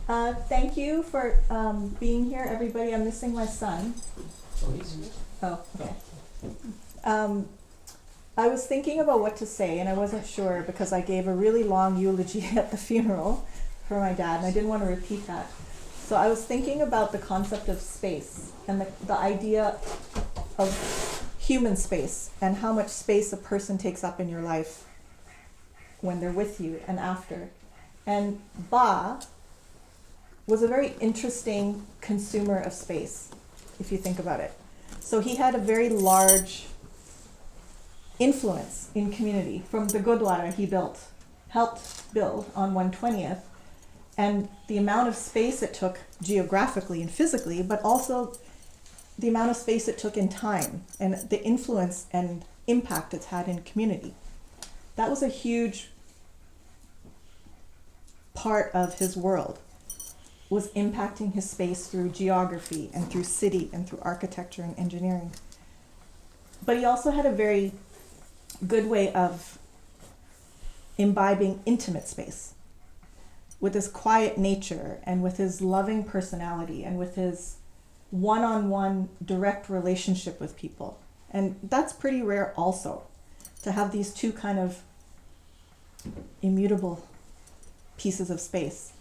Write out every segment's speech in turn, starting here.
Thank you for being here, everybody. I'm missing my son. Oh, he's here. Oh, okay. I was thinking about what to say, and I wasn't sure because I gave a really long eulogy at the funeral for my dad, and I didn't want to repeat that. So I was thinking about the concept of space and the idea of human space and how much space a person takes up in your life when they're with you and after. And Ba was a very interesting consumer of space, if you think about it. So he had a very large influence in community from the Gurdwara he helped build on 120th, and the amount of space it took geographically and physically, but also the amount of space it took in time and the influence and impact it's had in community. That was a huge part of his world, was impacting his space through geography and through city and through architecture and engineering. But he also had a very good way of imbibing intimate space with his quiet nature and with his loving personality and with his one-on-one direct relationship with people. And that's pretty rare also, to have these two kind of immutable pieces of space.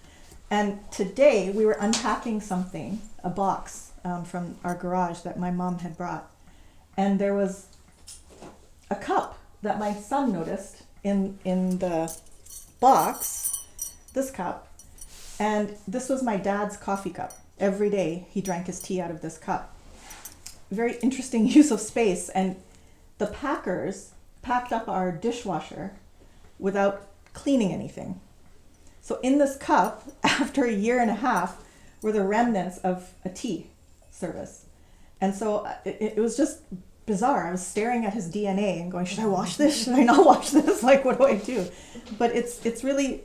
And today we were unpacking something, a box from our garage that my mom had brought. And there was a cup that my son noticed in the box, this cup. And this was my dad's coffee cup. Every day he drank his tea out of this cup. Very interesting use of space. And the packers packed up our dishwasher without cleaning anything. So in this cup, after a year and a half, were the remnants of a tea service. And so it was just bizarre. I was staring at his DNA and going, should I wash this? Should I not wash this? Like, what do I do? But it's really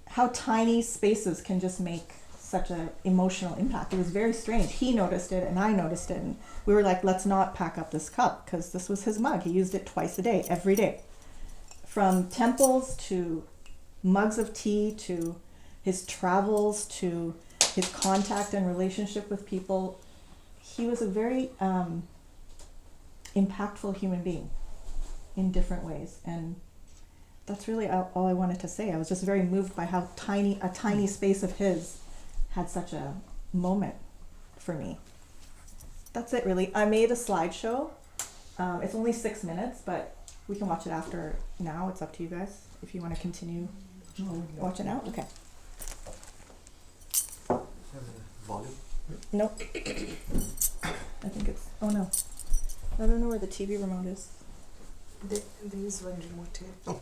how tiny spaces can just make such an emotional impact. It was very strange. He noticed it and I noticed it. And we were like, let's not pack up this cup, because this was his mug. He used it twice a day, every day. From temples to mugs of tea to his travels to his contact and relationship with people, he was a very impactful human being in different ways. And that's really all I wanted to say. I was just very moved by how a tiny space of his had such a moment for me. That's it, really. I made a slideshow. It's only 6 minutes, but we can watch it after now. It's up to you guys if you want to continue watching now. Okay. Volume? Nope. I think it's, oh no. I don't know where the TV remote is. There is one remote here. Oh,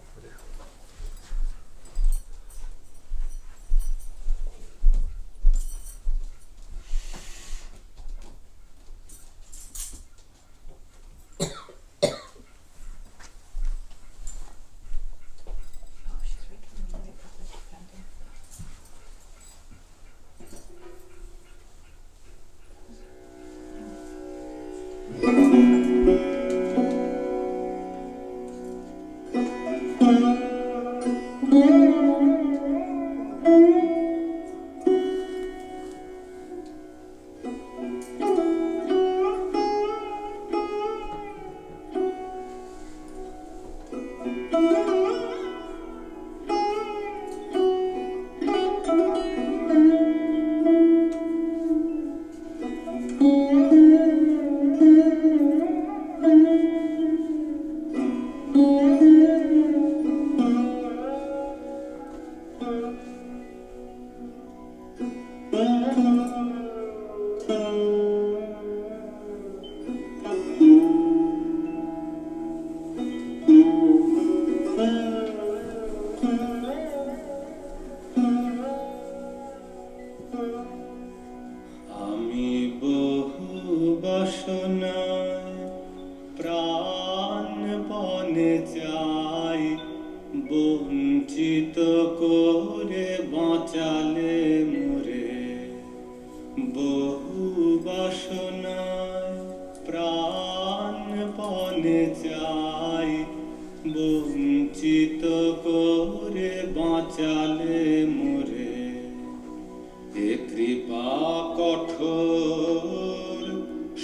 এ কৃপা কঠোর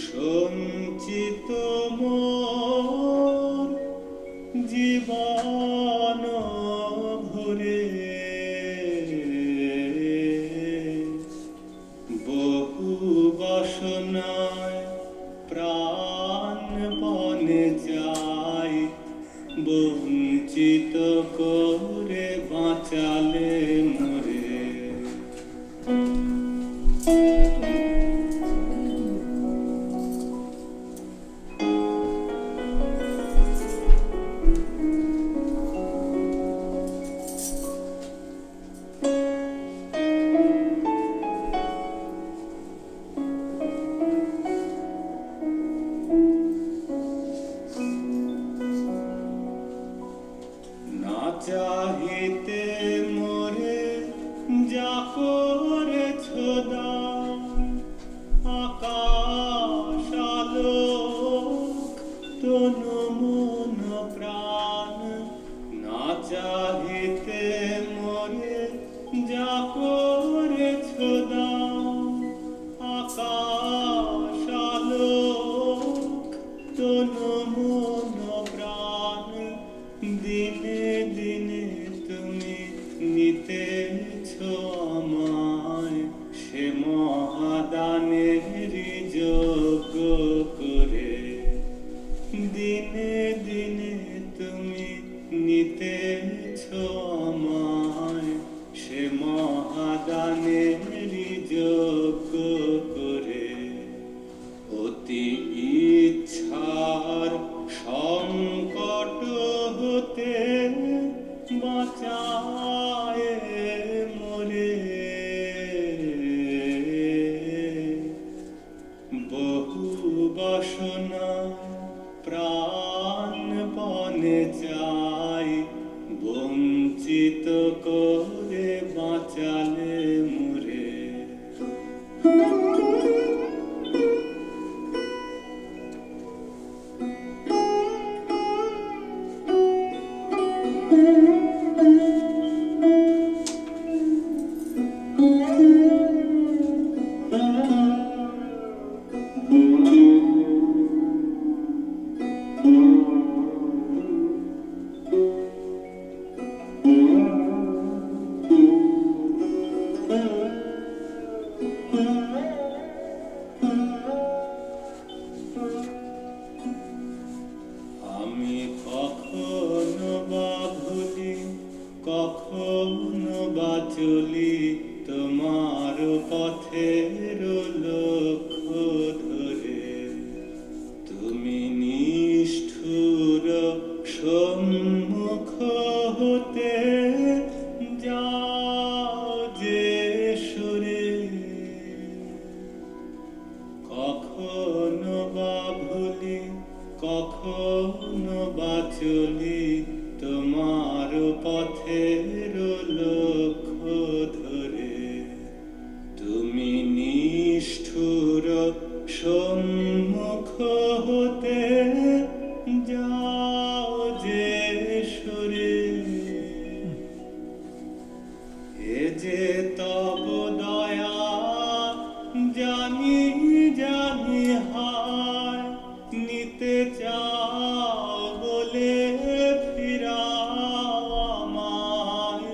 সঞ্চিত মোর জীবন ভরে, বহু বাসনায় প্রাণপণে যাই, বঞ্চিত করে বাঁচালে মোরে। না চাহিতে মোরে যা করেছ দান, আকাশ আলোক তনু মন প্রাণ। না চাহিতে মোরে যা করেছ দান, আকাশ আলোক তনু মন প্রাণ। দিনে দিনে তুমি নিতেছ আমায়, সে মহাদানের যোগ্য করে। দিনে দিনে তুমি নিতেছ আমায়, সে মহাদানের যোগ্য করে। অতি ইচ্ছার সংকট হতে বাঁচায় মোরে, বহু বাসনা প্রাণপণে চাই, বঞ্চিত করে বাঁচালে মোরে। আমি কখনো বা ভুলি, কখনো বা চলি তোমার পথের লক্ষ্য ধরে। তুমি নিষ্ঠুর সম্মুখ হতে যাও যে সুরে, কখনো বা ভুলি, কখনো বা চলি তোমার পথের লক্ষ্য ধরে। তুমি নিষ্ঠুর সম্মুখ হতে যাও যে সুরে। এ যে তব দয়া জানি জানি হায়, নিতে চাও বলে ফিরাও আমায়।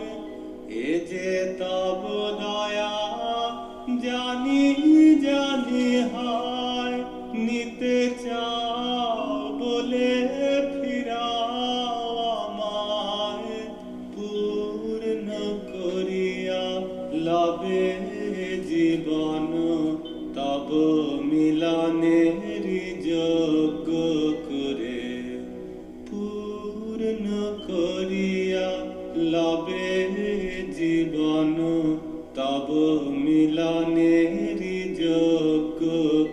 এ যে তব দয়া জানি জানি হায়, নিতে চাও বলে ফিরাও আমায়। পূর্ণ করিয়া লবে জীবন তব মিলনের যোগ্য করে। পূর্ণ করিয়া লবে জীবন তব মিলনের যোগ্য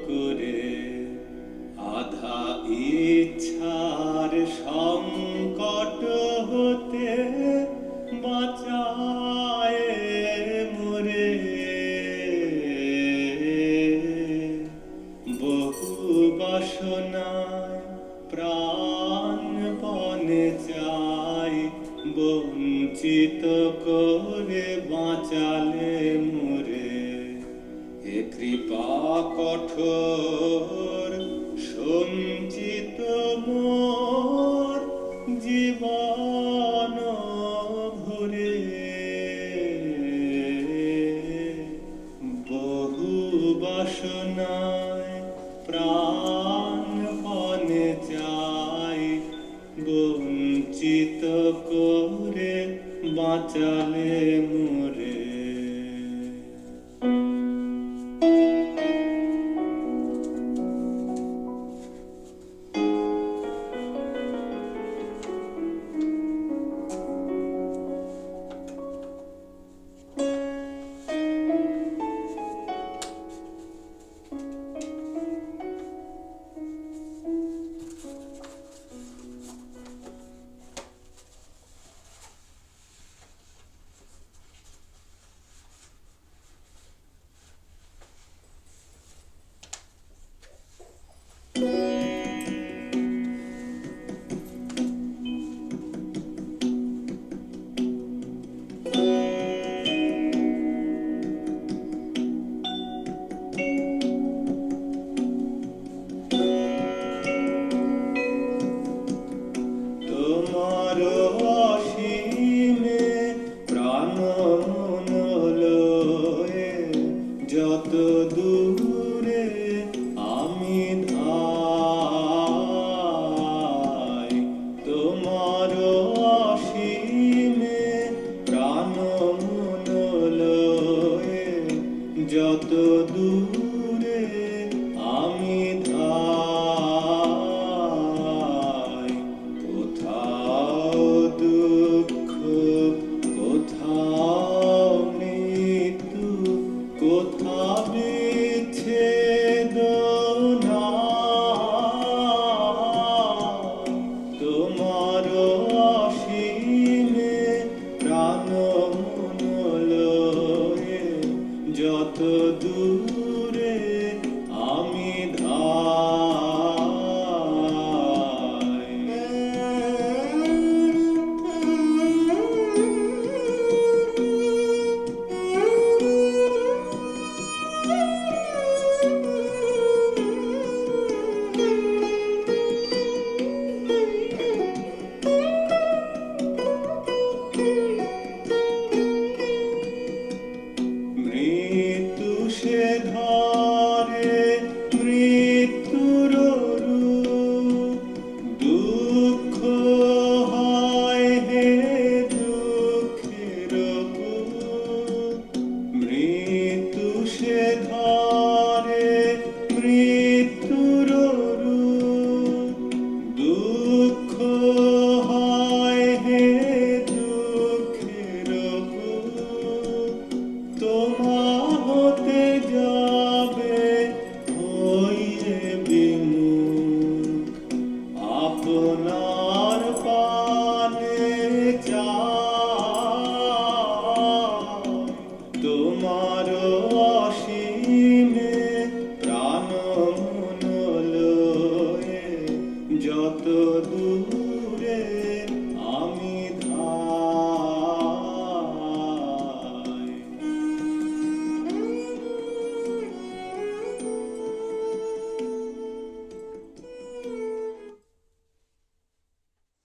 করে। আধা ইচ্ছার সংকট হতে বাঁচায় মোরে, বহু বাসনায় প্রাণপণে চাই, বঞ্চিত করে বাঁচালে মোরে। কৃপা কঠোর সঞ্চিত মোর জীবন ভরে বহু বাসনায় প্রাণপণে চাই বঞ্চিত করে বাঁচালে মোরে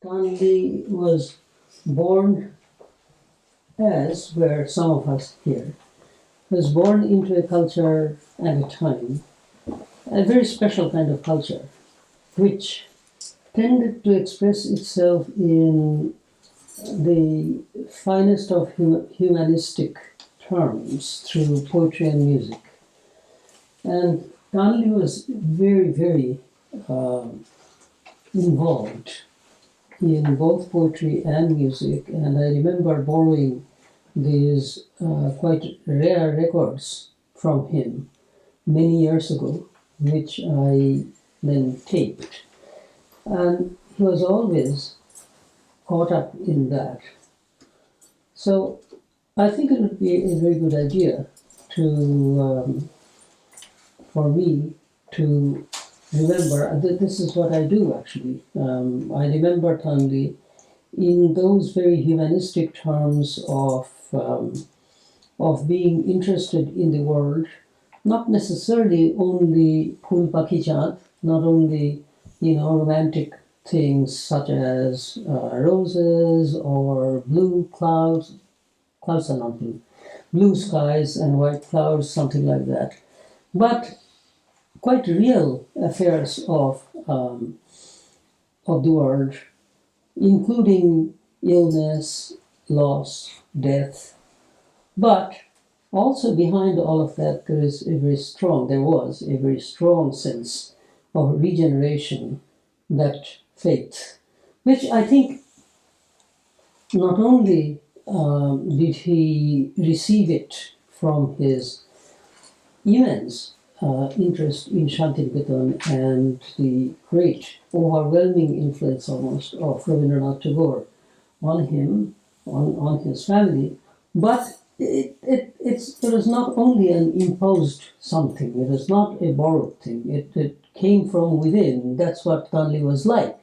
Gandhi was born as, where some of us here, was born into a culture and a time, a very special kind of culture, which tended to express itself in the finest of humanistic terms through poetry and music. And Gandhi was very, very involved in both poetry and music, and I remember borrowing these quite rare records from him many years ago, which I then taped. And he was always caught up in that. So I think it would be a very good idea to, for me to remember, this is what I do actually. I remember Gandhi in those very humanistic terms of being interested in the world, not necessarily only Phul Pakichat, not only, romantic things such as roses or blue clouds. Clouds are not blue. Blue skies and white clouds, something like that. But quite real affairs of the world, including illness, loss, death. But also behind all of that, there was a very strong sense of regeneration, that faith, which I think not only did he receive it from his immense interest in Shantiniketan and the great, overwhelming influence almost of Rabindranath Tagore on him, on his family, but it was not only an imposed something, it was not a borrowed thing, it came from within. That's what Tanli was like.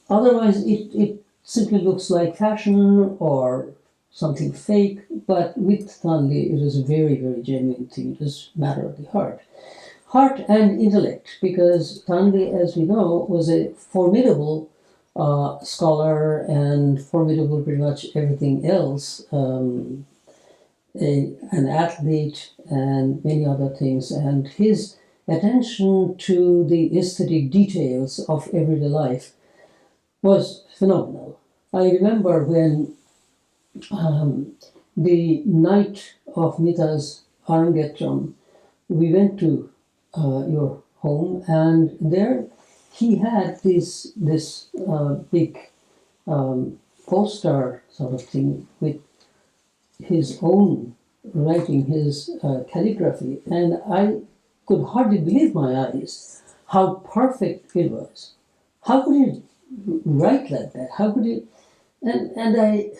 Otherwise, it simply looks like fashion or something fake, but with Tanli, it was a very, very genuine thing. It was a matter of the heart. Heart and intellect, because Tanli, as we know, was a formidable scholar and formidable pretty much everything else, an athlete and many other things. And his attention to the aesthetic details of everyday life was phenomenal. I remember when the night of Mita's Arangetram, we went to your home, and there he had this big poster sort of thing with his own writing, his calligraphy, and I could hardly believe my eyes how perfect it was. How could he write like that? How could he? And I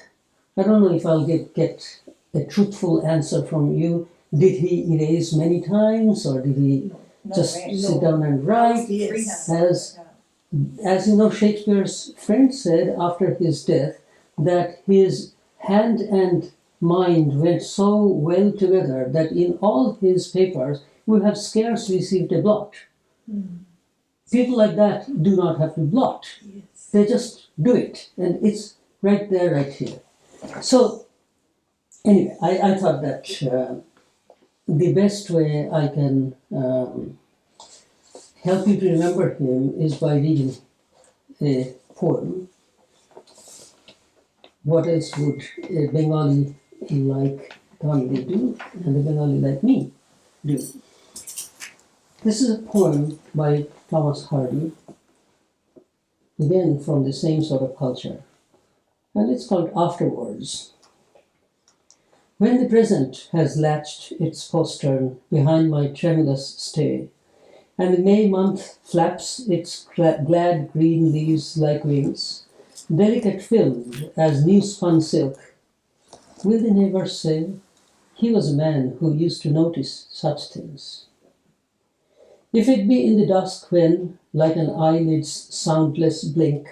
don't know if I'll get a truthful answer from you. Did he erase many times, or did he just sit down and write? Yes. As you know, Shakespeare's friend said after his death that his hand and mind went so well together that in all his papers we have scarce received a blot. People like that do not have to blot. Yes. They just do it, and it's right there, right here. So, anyway, I thought that the best way I can help you to remember him is by reading a poem. What else would a Bengali like Tanli do, and a Bengali like me do? This is a poem by Thomas Hardy, again from the same sort of culture, and it's called Afterwards. When the present has latched its postern behind my tremulous stay, and the May month flaps its glad green leaves like wings, delicate filmed as new-spun silk, will the neighbors say, he was a man who used to notice such things? If it be in the dusk when, like an eyelid's soundless blink,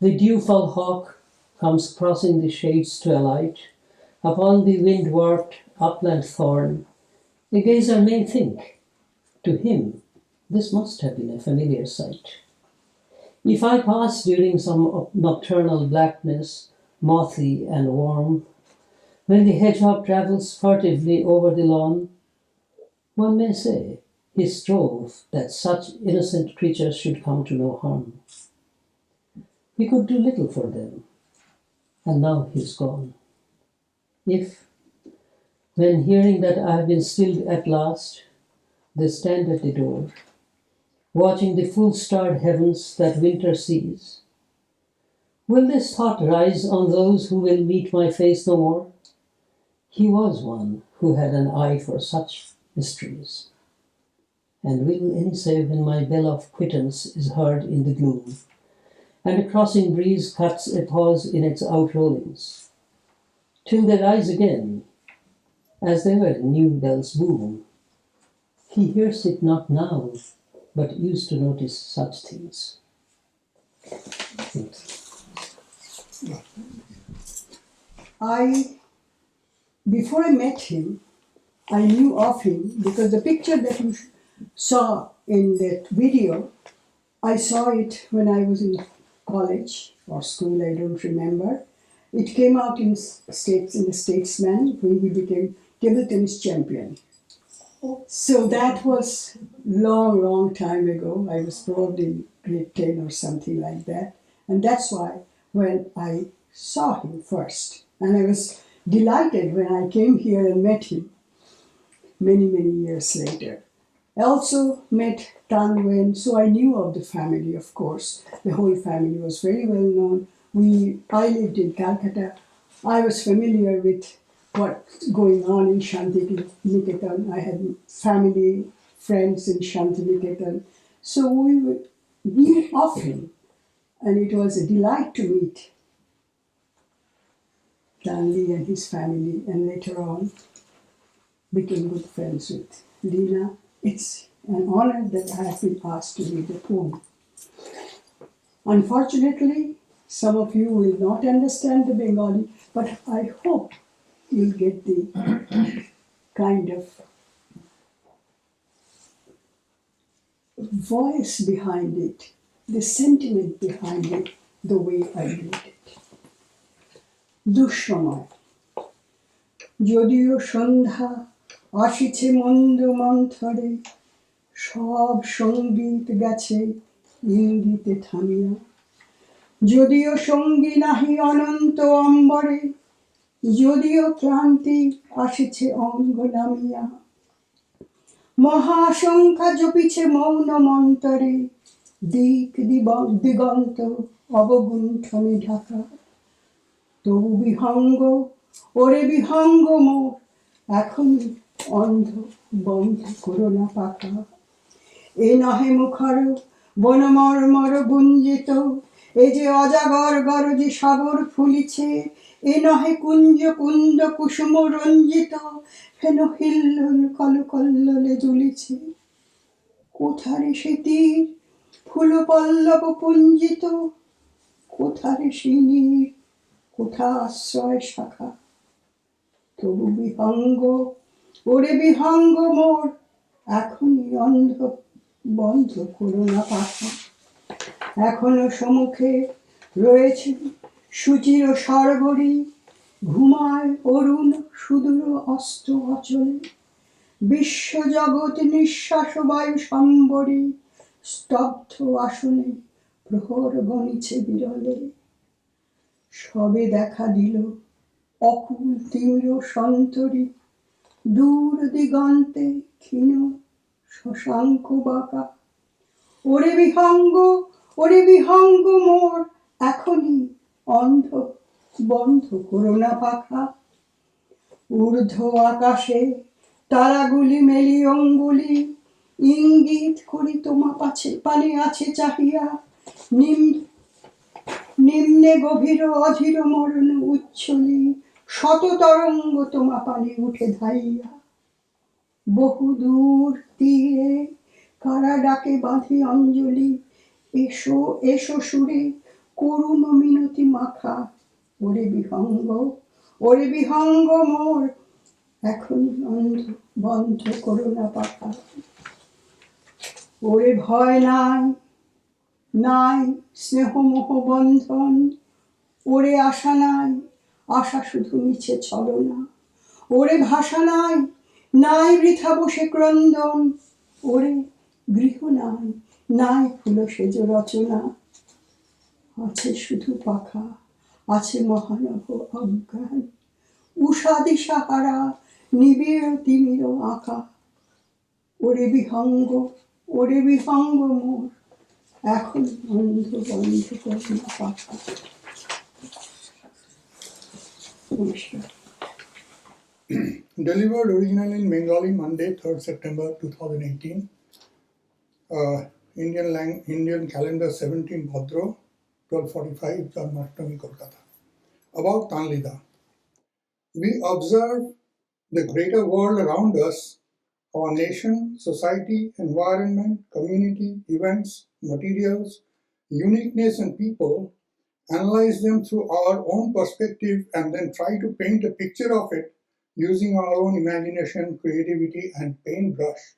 the dewful hawk comes crossing the shades to alight upon the wind-warped upland thorn, the gazer may think, to him this must have been a familiar sight. If I pass during some nocturnal blackness, mothy and warm, when the hedgehog travels furtively over the lawn, one may say he strove that such innocent creatures should come to no harm. He could do little for them, and now he's gone. If, when hearing that I have been stilled at last, they stand at the door, watching the full-starred heavens that winter sees, will this thought rise on those who will meet my face no more? He was one who had an eye for such mysteries. And will any say when my bell of quittance is heard in the gloom, and a crossing breeze cuts a pause in its outrollings, till they rise again, as ever new bells boom, he hears it not now, but used to notice such things. Before I met him, I knew of him because the picture that you saw in that video, I saw it when I was in college or school, I don't remember. It came out in the Statesman when he became table tennis champion. So that was long time ago. I was probably in grade 10 or something like that. And that's why when I saw him first, and I was delighted when I came here and met him many years later. I also met Tan Wen, so I knew of the family, of course. The whole family was very well known. I lived in Calcutta. I was familiar with what's going on in Shantiniketan. I had family, friends in Shantiniketan. So we knew of him, and it was a delight to meet Dan Lee and his family, and later on became good friends with Leena. It's an honor that I have been asked to read the poem. Unfortunately, some of you will not understand the Bengali, but I hope you'll get the kind of voice behind it, the sentiment behind it, the way I read it. দুঃসময় যদিও সন্ধ্যা আসিছে মন্দ মন্থরে সব সঙ্গীত গেছে ইঙ্গিতে থামিয়া যদিও সঙ্গী নাহি অনন্ত অম্বরে যদিও ক্লান্তি আসিছে অঙ্গ নামিয়া মহাশঙ্কা জপিছে মৌন মন্তরে দিক দিগন্ত অবগুণ্ঠনে ঢাকা তবু বিহঙ্গ ওরে বিহঙ্গ মোর এখনই অন্ধ বন্ধ করোনা পাকা এ নহে মুখর বনমর্মর গুঞ্জিত এ যে অজাগর গরজে সাগর ফুলিছে এ নহে কুঞ্জ কুন্দ কুসুম রঞ্জিত হেন হিল্লোল কলকল্লোলে জ্বলিছে কোথারে সে তীর ফুল পল্লব পুঞ্জিত কোথারে সে নীর কোথা আশ্রয় শাখা তবু বিহঙ্গ ওরে বিহঙ্গ মোর এখনই অন্ধ বন্ধ করোনা পাখা এখনো সম্মুখে রয়েছে সুচির সরবরি ঘুমায় অরুণ সুদূর অস্ত অচলে বিশ্বজগৎ নিঃশ্বাস বায়ু সম্বরী স্তব্ধ আসনে প্রহর গণিছে বিরলে সবে দেখা দিল অকুল তীব্র সন্তরী দূর দিগন্তে ক্ষীণ শশাঙ্ক বাঁকা ওরে বিহঙ্গ মোর এখনই অন্ধ বন্ধ করোনা পাখা ঊর্ধ্ব আকাশে তারাগুলি মেলি অঙ্গুলি ইঙ্গিত করি তোমা পানে আছে চাহিয়া নিম্নে গভীর অধীর মরণ উচ্ছলি শত তরঙ্গ তোমা পানে উঠে ধাইয়া বহু দূর তীরে কারা ডাকে বাঁধি অঞ্জলি এসো এসো সুরে করুণ মিনতি মাখা ওরে বিহঙ্গ মোর এখন অন্ধ বন্ধ করোনা পাখা ওরে ভয় নাই স্নেহ মোহ বন্ধন ওরে আশা নাই আশা শুধু মিছে ছলনা ওরে ভাষা নাই বৃথা বসে ক্রন্দন ওরে গৃহ নাই ফুল সেজ রচনা আছে শুধু পাখা আছে মহানভ অজ্ঞান উষা দিশাহারা নিবিড় তিমির আঁকা ওরে বিহঙ্গ মোর এখন অন্ধ বন্ধ করোনা পাখা নমস্কার Delivered originally in Bengali Monday, 3rd September 2018. Indian calendar 17 Bhadra, 1245, Janmashtami, Kolkata. About Tanlida. We observe the greater world around us, our nation, society, environment, community, events, materials, uniqueness and people, analyze them through our own perspective and then try to paint a picture of it using our own imagination, creativity, and paintbrush,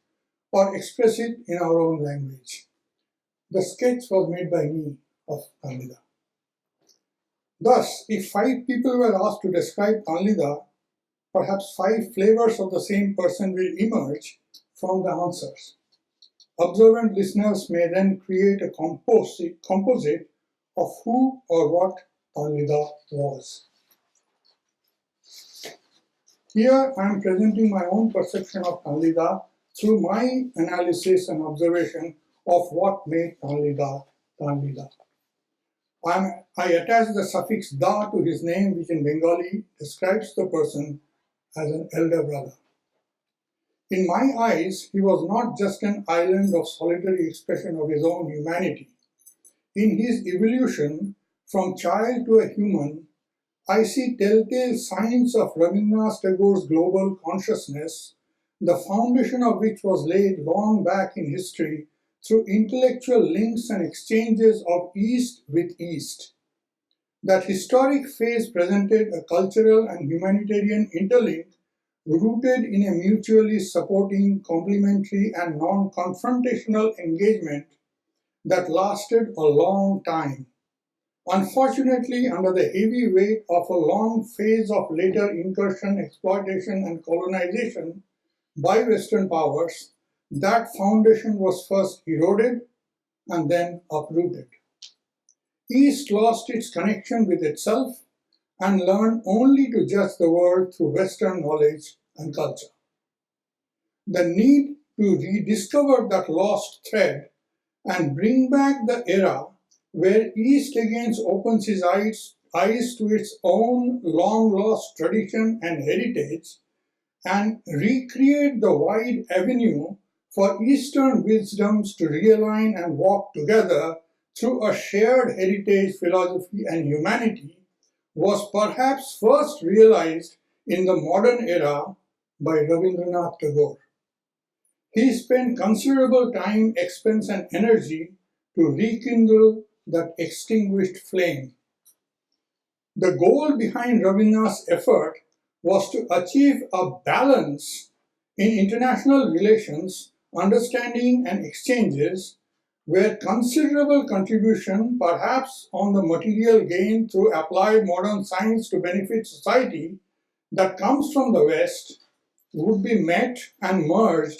or express it in our own language. The sketch was made by me of Ananda. Thus, if 5 people were asked to describe Ananda, perhaps 5 flavors of the same person will emerge from the answers. Observant listeners may then create a composite of who or what Ananda was. Here I am presenting my own perception of Ananda through my analysis and observation of what made Ananda Ananda. I attach the suffix da to his name, which in Bengali describes the person as an elder brother. In my eyes, he was not just an island of solitary expression of his own humanity. In his evolution from child to a human, I see telltale signs of Rabindranath Tagore's global consciousness, the foundation of which was laid long back in history through intellectual links and exchanges of East with East. That historic phase presented a cultural and humanitarian interlink rooted in a mutually supporting, complementary, and non-confrontational engagement that lasted a long time. Unfortunately, under the heavy weight of a long phase of later incursion, exploitation, and colonization by Western powers, that foundation was first eroded and then uprooted. East lost its connection with itself and learned only to judge the world through Western knowledge and culture. The need to rediscover that lost thread and bring back the era where East again opens his eyes to its own long-lost tradition and heritage and recreate the wide avenue for Eastern wisdoms to realign and walk together through a shared heritage, philosophy, and humanity was perhaps first realized in the modern era by Rabindranath Tagore. He spent considerable time, expense, and energy to rekindle that extinguished flame. The goal behind Rabindranath's effort was to achieve a balance in international relations, understanding, and exchanges where considerable contribution, perhaps on the material gain through applied modern science to benefit society that comes from the West, would be met and merged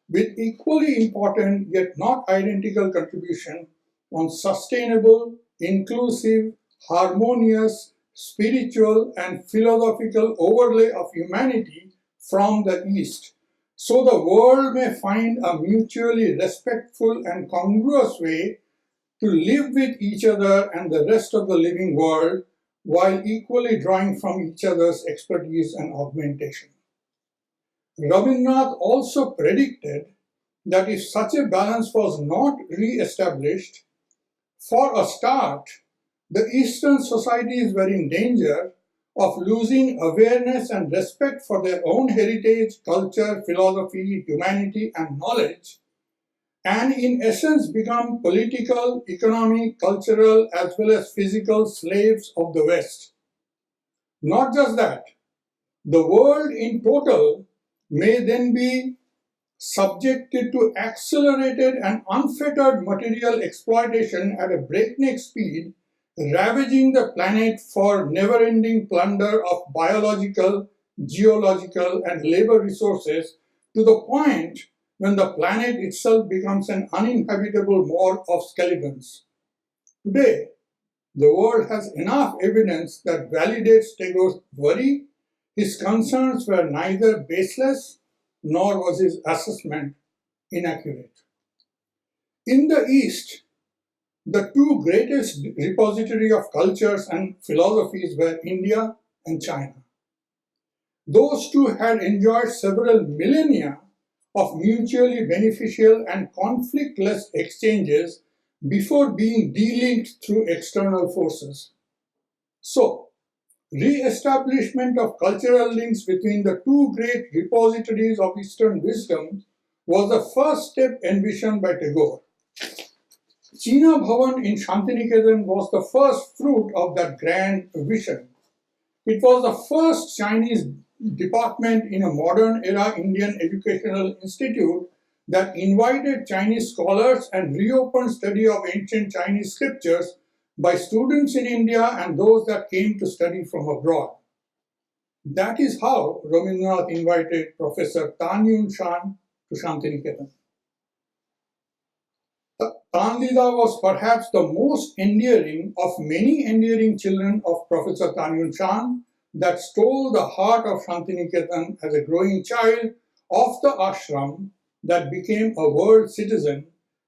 with equally important yet not identical contribution on sustainable, inclusive, harmonious, spiritual, and philosophical overlay of humanity from the East, so the world may find a mutually respectful and congruous way to live with each other and the rest of the living world while equally drawing from each other's expertise and augmentation. Rabindranath also predicted that if such a balance was not re-established, for a start, the Eastern societies were in danger of losing awareness and respect for their own heritage, culture, philosophy, humanity, and knowledge, and in essence become political, economic, cultural, as well as physical slaves of the West. Not just that, the world in total may then be subjected to accelerated and unfettered material exploitation at a breakneck speed, ravaging the planet for never-ending plunder of biological, geological, and labor resources to the point when the planet itself becomes an uninhabitable morgue of skeletons. Today, the world has enough evidence that validates Tagore's worry. His concerns were neither baseless nor was his assessment inaccurate. In the East, the two greatest repository of cultures and philosophies were India and China. Those two had enjoyed several millennia of mutually beneficial and conflictless exchanges before being delinked through external forces. So, re-establishment of cultural links between the two great repositories of Eastern wisdom was the first step envisioned by Tagore. China Bhavan in Shantiniketan was the first fruit of that grand vision. It was the first Chinese department in a modern era Indian educational institute that invited Chinese scholars and reopened study of ancient Chinese scriptures by students in India and those that came to study from abroad. That is how Rabindranath invited Professor Tan Yun Shan to Shantiniketan. Tanlida was perhaps the most endearing of many endearing children of Professor Tan Yun Shan that stole the heart of Shantiniketan as a growing child of the ashram that became a world citizen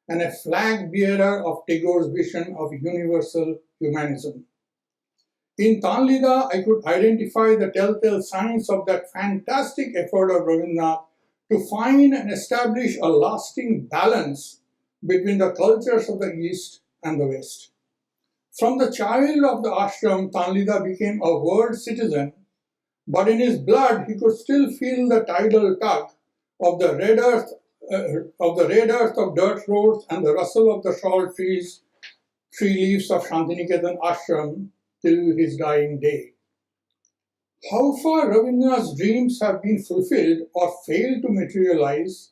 and a flag bearer of Tagore's vision of universal humanism. In Tanlida, I could identify the telltale signs of that fantastic effort of Rabindranath to find and establish a lasting balance between the cultures of the East and the West. From the child of the ashram, Tanlida became a world citizen, but in his blood he could still feel the tidal tug of the red earth of dirt roads and the rustle of the shawl tree leaves of Shantiniketan ashram till his dying day. How far Rabindranath's dreams have been fulfilled or failed to materialize,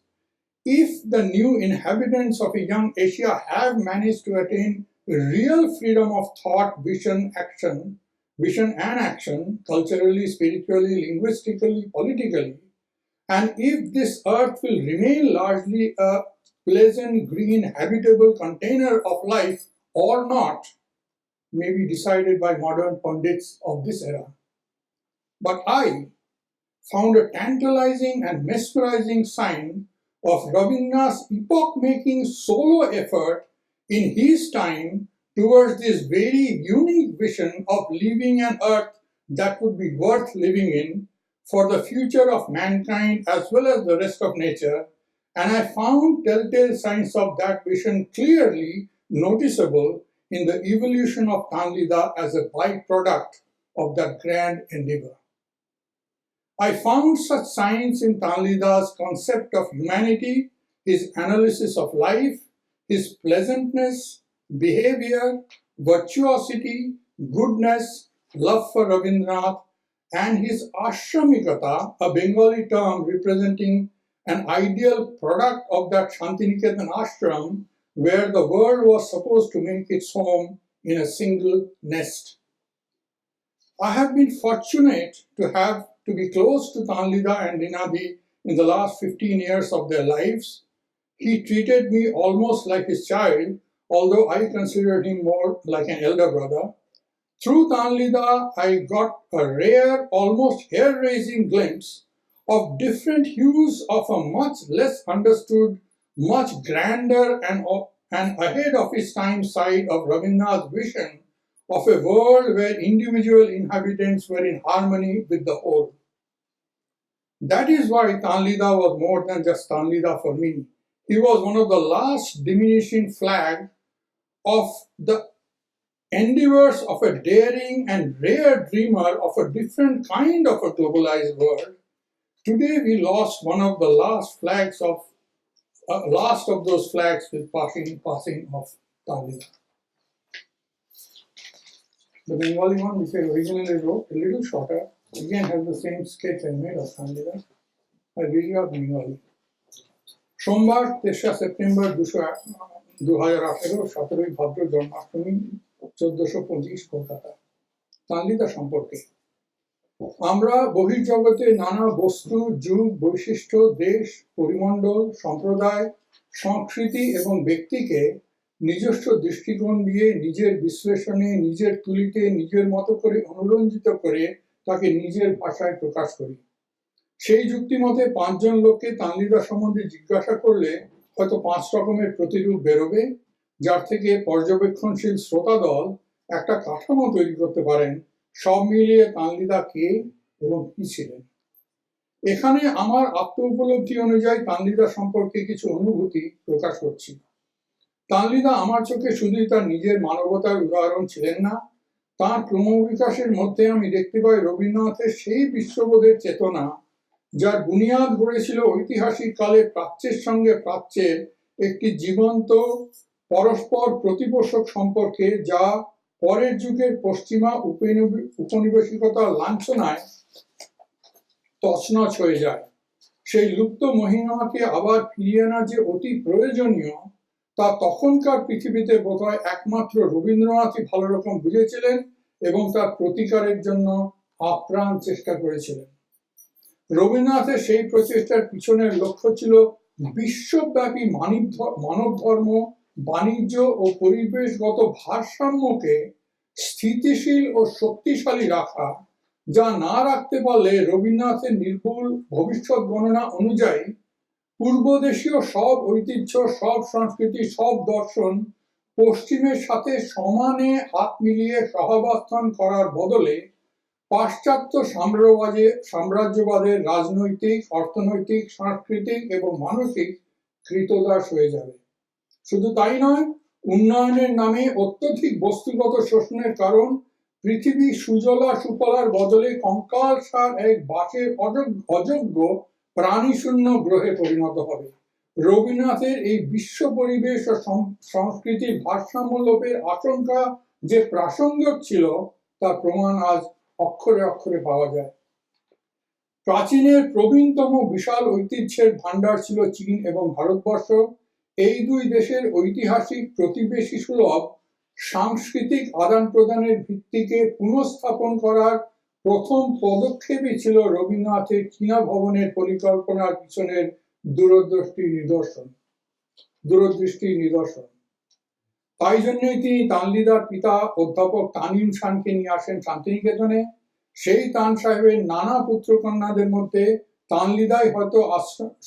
if the new inhabitants of a young Asia have managed to attain real freedom of thought, vision and action, culturally, spiritually, linguistically, politically, and if this earth will remain largely a pleasant, green, habitable container of life or not, may be decided by modern pundits of this era. But I found a tantalizing and mesmerizing sign of Rabindranath's epoch-making solo effort in his time towards this very unique vision of leaving an earth that would be worth living in for the future of mankind as well as the rest of nature, and I found telltale signs of that vision clearly noticeable in the evolution of Tanlida as a byproduct of that grand endeavor. I found such signs in Tanlida's concept of humanity, his analysis of life, his pleasantness, behavior, virtuosity, goodness, love for Rabindranath, and his ashramikata, a Bengali term representing an ideal product of that Shantiniketan ashram where the world was supposed to make its home in a single nest. I have been fortunate to be close to Tanlida and Rinadi in the last 15 years of their lives. He treated me almost like his child, although I considered him more like an elder brother. Through Tanlida, I got a rare, almost hair-raising glimpse of different hues of a much less understood, much grander and ahead of his time side of Rabindranath's vision of a world where individual inhabitants were in harmony with the whole. That is why Tanlida was more than just Tanlida for me. He was one of the last diminishing flag of the endeavors of a daring and rare dreamer of a different kind of a globalized world. Today we lost one of the last of those flags with passing of Tanlida. The Bengali one, which I originally wrote, a little shorter, again has the same sketch I made of Tanlida. I read out Bengali. সোমবার 3 September 2018 17 ভাদ্র জন্মাষ্টমী 1425 কলকাতা। তানলিদা সম্পর্কে আমরা বহির্জগতে নানা বস্তু, যুগ, বৈশিষ্ট্য, দেশ, পরিমণ্ডল, সম্প্রদায়, সংস্কৃতি এবং ব্যক্তিকে নিজস্ব দৃষ্টিকোণ দিয়ে নিজের বিশ্লেষণে, নিজের তুলিতে, নিজের মতো করে অনুরঞ্জিত করে তাকে নিজের ভাষায় প্রকাশ করি। সেই যুক্তিমতে 5 জন লোককে তানলিদা সম্বন্ধে জিজ্ঞাসা করলে হয়তো 5 রকমের প্রতিরূপ বেরোবে, যার থেকে পর্যবেক্ষণশীল শ্রোতা দল একটা কাঠামো তৈরি করতে পারেন সব মিলিয়ে তানলিদা কে এবং কি ছিলেন। এখানে আমার আত্ম উপলব্ধি অনুযায়ী তানলিদা সম্পর্কে কিছু অনুভূতি প্রকাশ করছি। তানলিদা আমার চোখে শুধুই তার নিজের মানবতার উদাহরণ ছিলেন না, তাঁর ক্রমবিকাশের মধ্যে আমি দেখতে পাই রবীন্দ্রনাথের সেই বিশ্ববোধের চেতনা যার বুনিয়াদ গড়েছিল ঐতিহাসিক কালে প্রাচ্যের সঙ্গে প্রাচ্যের একটি জীবন্ত পরস্পর প্রতিপোষক সম্পর্কে, যা পরের যুগের পশ্চিমা উপনিবেশিকতার লাঞ্ছনায় তছনছ হয়ে যায়। সেই লুপ্ত মহিমাকে আবার ফিরিয়ে আনা যে অতি প্রয়োজনীয়, তা তখনকার পৃথিবীতে বোধহয় একমাত্র রবীন্দ্রনাথই ভালো রকম বুঝেছিলেন এবং তার প্রতিকারের জন্য আপ্রাণ চেষ্টা করেছিলেন। রবীন্দ্রনাথের সেই প্রচেষ্টার পিছনের লক্ষ্য ছিল বিশ্বব্যাপী মানব ধর্ম, বাণিজ্য ও পরিবেশগত ভারসাম্যকে স্থিতিশীল ও শক্তিশালী রাখা, যা না রাখতে পারলে রবীন্দ্রনাথের নির্ভুল ভবিষ্যৎ গণনা অনুযায়ী পূর্বদেশীয় সব ঐতিহ্য, সব সংস্কৃতি, সব দর্শন পশ্চিমের সাথে সমানে হাত মিলিয়ে সহাবস্থান করার বদলে পাশ্চাত্য সাম্রাজ্যবাদের রাজনৈতিক, অর্থনৈতিক, সাংস্কৃতিক এবং মানসিক কৃতদাস হয়ে যাবে। শুধু তাই নয়, উন্নয়নের নামে অত্যধিক বস্তুগত শোষণের কারণ পৃথিবী সুজলা সুফলার বদলে কঙ্কালসার এক বাসের অযোগ্য প্রাণীশূন্য গ্রহে পরিণত হবে। রবীন্দ্রনাথের এই বিশ্ব পরিবেশ ও সংস্কৃতির ভারসাম্য লোপের আশঙ্কা যে প্রাসঙ্গিক ছিল, তার প্রমাণ আজ অক্ষরে অক্ষরে পাওয়া যায়। প্রাচীনের প্রবীণতম বিশাল ঐতিহ্যের ভাণ্ডার ছিল চীন এবং ভারতবর্ষ। এই দুই দেশের ঐতিহাসিক প্রতিবেশী সুলভ সাংস্কৃতিক আদান প্রদানের ভিত্তিকে পুনঃস্থাপন করার প্রথম পদক্ষেপই ছিল রবীন্দ্রনাথের চীনা ভবনের পরিকল্পনার পিছনের দূরদৃষ্টির নিদর্শন। তাই জন্যই তিনি তানলিদার পিতা অধ্যাপক তানইম শানকে নিয়ে আসেন শান্তিনিকেতনে। সেই তান সাহেবের নানা পুত্রকন্যাদের মধ্যে তানলিদাই হয়তো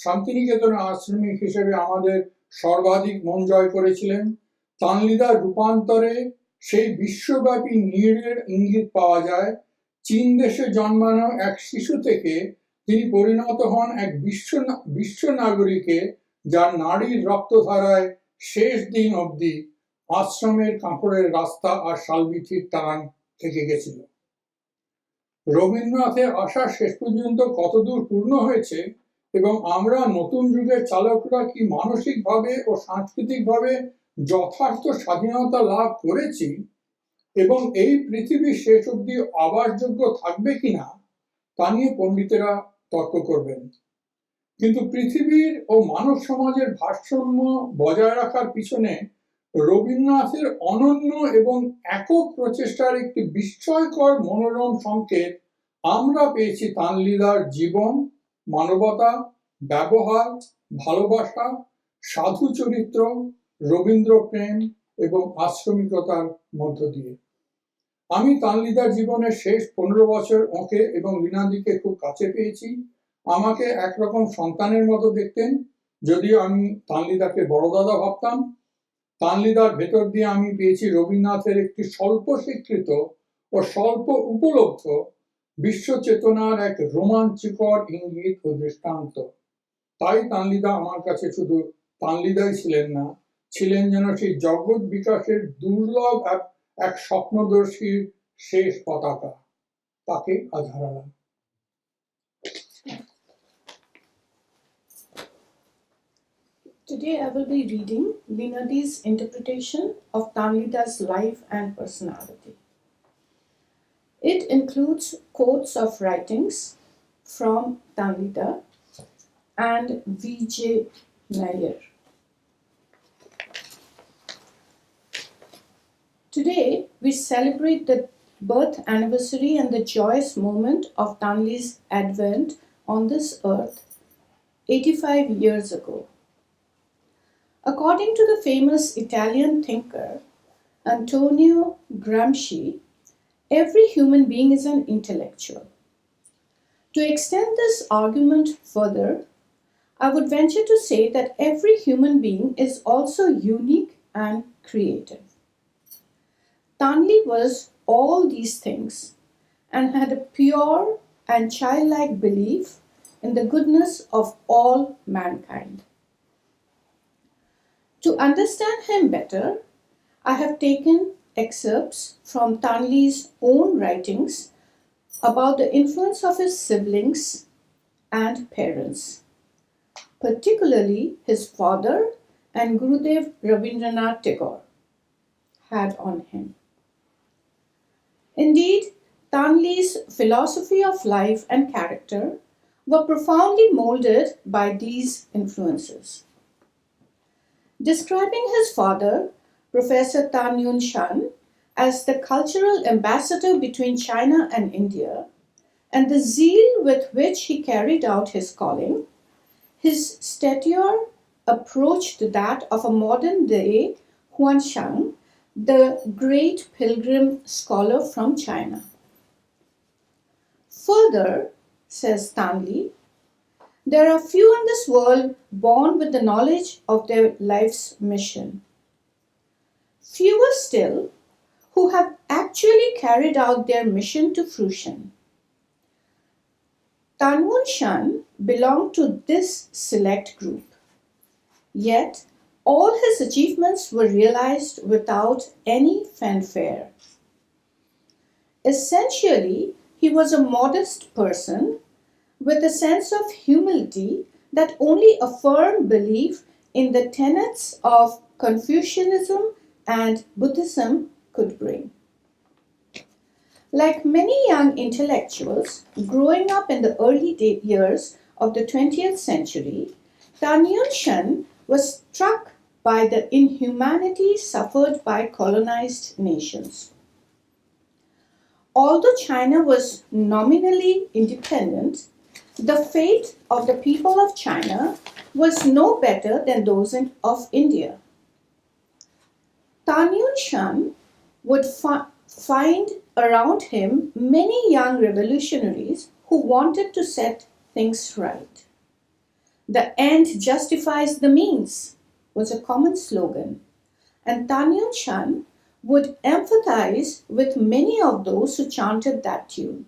শান্তিনিকেতনের আশ্রমিক হিসেবে আমাদের সর্বাধিক মন জয় করেছিলেন। তানলিদার রূপান্তরে সেই বিশ্বব্যাপী নীড়ের ইঙ্গিত পাওয়া যায়। চীন দেশে জন্মানো এক শিশু থেকে তিনি পরিণত হন এক বিশ্ব নাগরিকে, যার নারীর রক্তধারায় শেষ দিন অবধি আশ্রমের কাপড়ের রাস্তা আর শালবিথির টান থেকে গেছিল। রবীন্দ্রনাথের আশা শেষ পর্যন্ত কতদূর পূর্ণ হয়েছে এবং আমরা নতুন যুগের চালকরা কি মানসিকভাবে ও সাংস্কৃতিকভাবে যথার্থ স্বাধীনতা লাভ করেছি এবং এই পৃথিবী শেষ অবধি আবাসযোগ্য থাকবে কিনা, তা নিয়ে পণ্ডিতেরা তর্ক করবেন। কিন্তু পৃথিবীর ও মানব সমাজের ভারসাম্য বজায় রাখার পিছনে রবীন্দ্রনাথের অনন্য এবং একক প্রচেষ্টার একটি বিস্ময়কর মনোরম সংকেত আমরা পেয়েছি তানলিদার জীবন, মানবতা, ব্যবহার, ভালোবাসা, সাধু চরিত্র, রবীন্দ্র প্রেম এবং আশ্রমিকতার মধ্য দিয়ে। আমি তানলিদার জীবনের শেষ 15 বছর ওকে এবং লীনাদিকে খুব কাছে পেয়েছি। আমাকে একরকম সন্তানের মতো দেখতেন, যদিও আমি তানলিদাকে বড় দাদা ভাবতাম। তানলিদার ভেতর দিয়ে আমি পেয়েছি রবীন্দ্রনাথের একটি স্বল্প স্বীকৃত ও স্বল্প উপলব্ধ বিশ্ব চেতনার এক রোমাঞ্চকর ইঙ্গিত ও দৃষ্টান্ত। তাই তানলিদা আমার কাছে শুধু তানলিদাই ছিলেন না, ছিলেন যেন সেই জগৎ বিকাশের দুর্লভ এক স্বপ্নদর্শীর শেষ পতাকা। তাকে আজ হারালাম। Today I will be reading Leenadi's interpretation of Tanlida's life and personality. It includes quotes of writings from Tanlida and V.J. Nair. Today we celebrate the birth anniversary and the joyous moment of Tanli's advent on this earth 85 years ago. According to the famous Italian thinker Antonio Gramsci, every human being is an intellectual. To extend this argument further, I would venture to say that every human being is also unique and creative. Tanli was all these things and had a pure and childlike belief in the goodness of all mankind. To understand him better, I have taken excerpts from Tanli's own writings about the influence of his siblings and parents, particularly his father and Gurudev Rabindranath Tagore, had on him. Indeed, Tanli's philosophy of life and character were profoundly molded by these influences. Describing his father, Professor Tan Yun Shan, as the cultural ambassador between China and India, and the zeal with which he carried out his calling, his stature approached that of a modern day Huanshan, the great pilgrim scholar from China. Further, says Stanley, there are few in this world born with the knowledge of their life's mission. Fewer still who have actually carried out their mission to fruition. Tanwun Shan belonged to this select group. Yet, all his achievements were realized without any fanfare. Essentially, he was a modest person with a sense of humility that only a firm belief in the tenets of Confucianism and Buddhism could bring. Like many young intellectuals growing up in the early years of the 20th century, Tan Yun Shan was struck by the inhumanity suffered by colonized nations. Although China was nominally independent, the fate of the people of China was no better than those of India. Tan Yun Shan would find around him many young revolutionaries who wanted to set things right. The end justifies the means was a common slogan, and Tan Yun Shan would empathize with many of those who chanted that tune.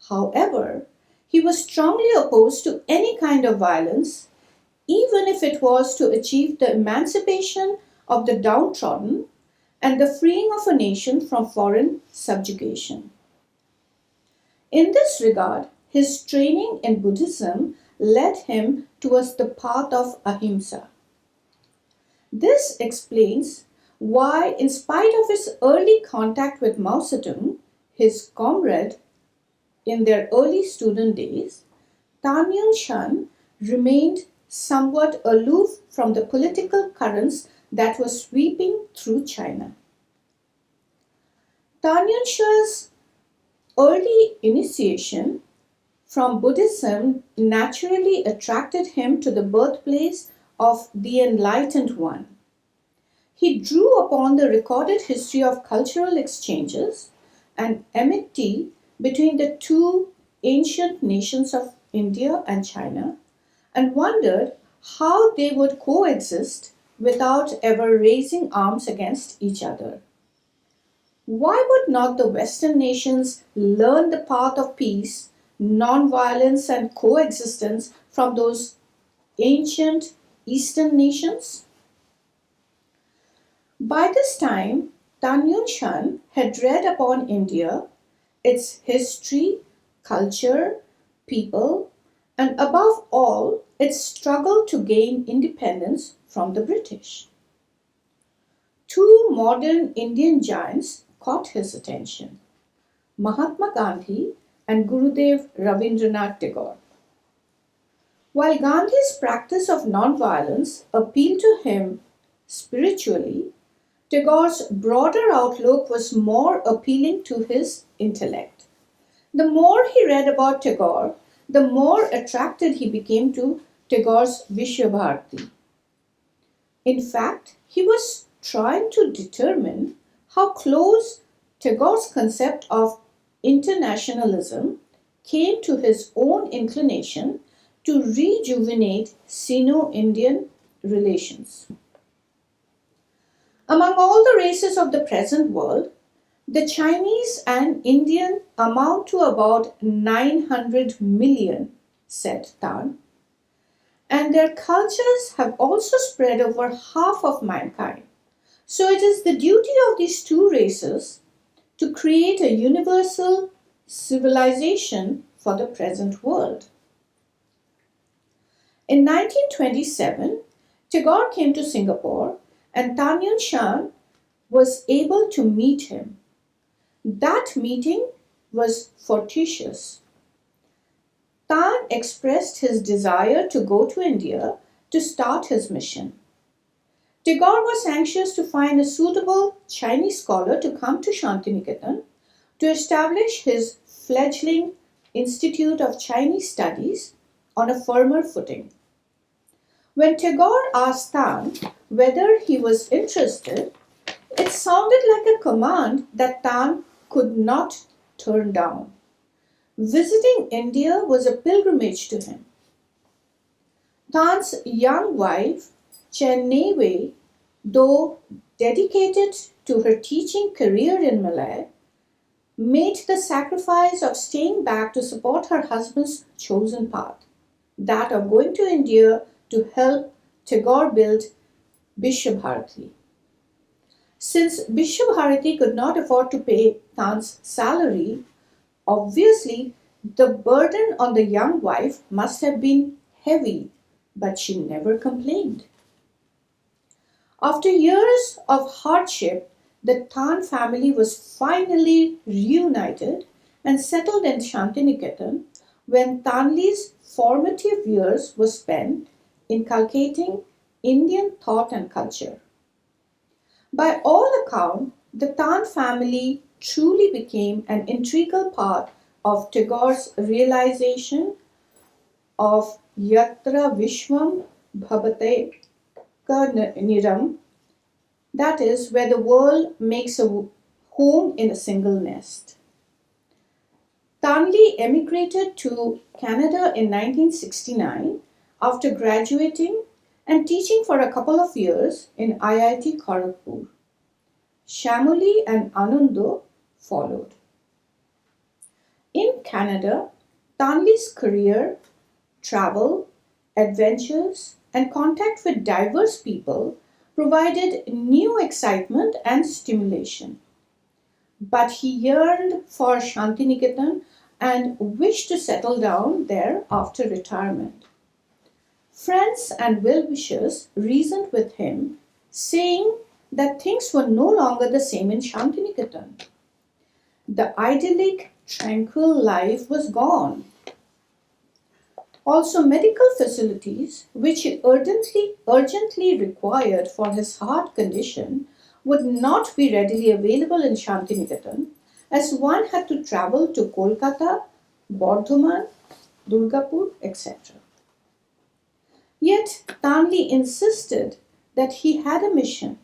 However, he was strongly opposed to any kind of violence, even if it was to achieve the emancipation of the downtrodden and the freeing of a nation from foreign subjugation. In this regard, his training in Buddhism led him towards the path of ahimsa. This explains why, in spite of his early contact with Mao Zedong, his comrade in their early student days, Tan Yun Shan remained somewhat aloof from the political currents that were sweeping through China. Tan Yun Shan's early initiation from Buddhism naturally attracted him to the birthplace of the Enlightened One. He drew upon the recorded history of cultural exchanges and amity between the two ancient nations of India and China and wondered how they would coexist without ever raising arms against each other. Why would not the Western nations learn the path of peace, non-violence, and coexistence from those ancient Eastern nations? By this time, Tan Yun Shan had read upon India, its history, culture, people, and above all, its struggle to gain independence from the British. Two modern Indian giants caught his attention, Mahatma Gandhi and Gurudev Rabindranath Tagore. While Gandhi's practice of non-violence appealed to him spiritually, Tagore's broader outlook was more appealing to his intellect. The more he read about Tagore, the more attracted he became to Tagore's Vishwabharati. In fact, he was trying to determine how close Tagore's concept of internationalism came to his own inclination to rejuvenate Sino-Indian relations. Among all the races of the present world, the Chinese and Indian amount to about 900 million, said Tan, and their cultures have also spread over half of mankind. So it is the duty of these two races to create a universal civilization for the present world. In 1927, Tagore came to Singapore and Tan Yun Shan was able to meet him. That meeting was fortuitous. Tan expressed his desire to go to India to start his mission. Tagore was anxious to find a suitable Chinese scholar to come to Shantiniketan to establish his fledgling Institute of Chinese Studies on a firmer footing. When Tagore asked Tan whether he was interested, it sounded like a command that Tan could not turn down. Visiting India was a pilgrimage to him. Tan's young wife, Chennai, though dedicated to her teaching career in Malay, made the sacrifice of staying back to support her husband's chosen path, that of going to India to help Tagore build Bishwabharati. Since Bishwabharati could not afford to pay Tan's salary, obviously the burden on the young wife must have been heavy, but she never complained. After years of hardship, the Tan family was finally reunited and settled in Shantiniketan when Tanli's formative years were spent inculcating Indian thought and culture. By all accounts, the Tan family truly became an integral part of Tagore's realization of Yatra Vishwam Bhavate Niram, that is, where the world makes a home in a single nest. Tanli emigrated to Canada in 1969 after graduating and teaching for a couple of years in IIT Kharagpur. Shamoli and Ananda followed. In Canada, Tanli's career, travel, adventures, and contact with diverse people provided new excitement and stimulation. But he yearned for Shantiniketan and wished to settle down there after retirement. Friends and well-wishers reasoned with him, saying that things were no longer the same in Shantiniketan. The idyllic, tranquil life was gone. Also, medical facilities, which he urgently required for his heart condition, would not be readily available in Shantiniketan, as one had to travel to Kolkata, Bardhaman, Durgapur, etc. Yet Tanli insisted that he had a mission,